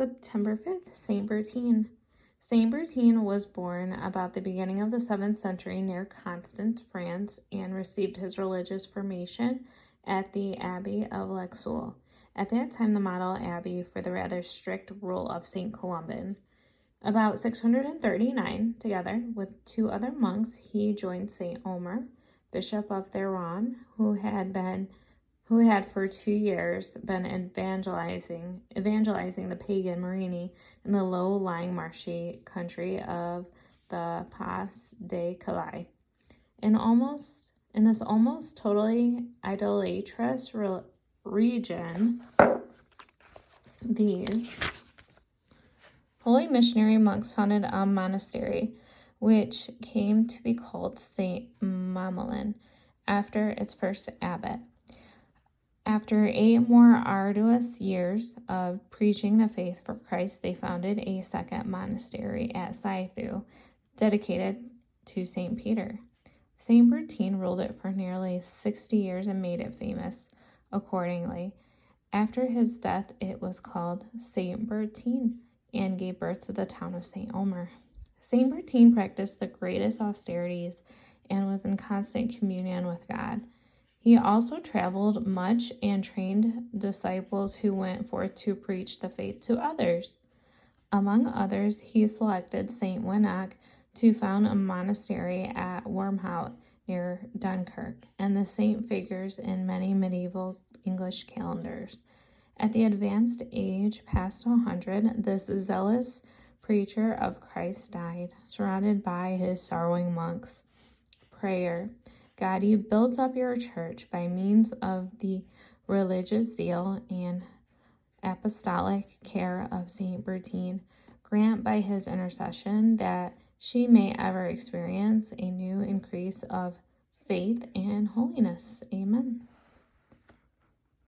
September 5th, St. Bertin. St. Bertin was born about the beginning of the 7th century near Constance, France, and received his religious formation at the Abbey of Lexeuil, at that time the model abbey for the rather strict rule of St. Columban. About 639, together with 2 other monks, he joined St. Omer, Bishop of Theron, who had for 2 years been evangelizing the pagan Morini in the low-lying marshy country of the Pas de Calais. In this almost totally idolatrous region, these holy missionary monks founded a monastery, which came to be called St. Mamelin after its first abbot. After 8 more arduous years of preaching the faith for Christ, they founded a second monastery at Saithu, dedicated to St. Peter. St. Bertin ruled it for nearly 60 years and made it famous accordingly. After his death, it was called St. Bertin and gave birth to the town of St. Omer. St. Bertin practiced the greatest austerities and was in constant communion with God. He also traveled much and trained disciples who went forth to preach the faith to others. Among others, he selected St. Winoc to found a monastery at Wormhout near Dunkirk, and the saint figures in many medieval English calendars. At the advanced age past 100, this zealous preacher of Christ died, surrounded by his sorrowing monks. Prayer. God, you built up your church by means of the religious zeal and apostolic care of St. Bertin. Grant by his intercession that she may ever experience a new increase of faith and holiness. Amen.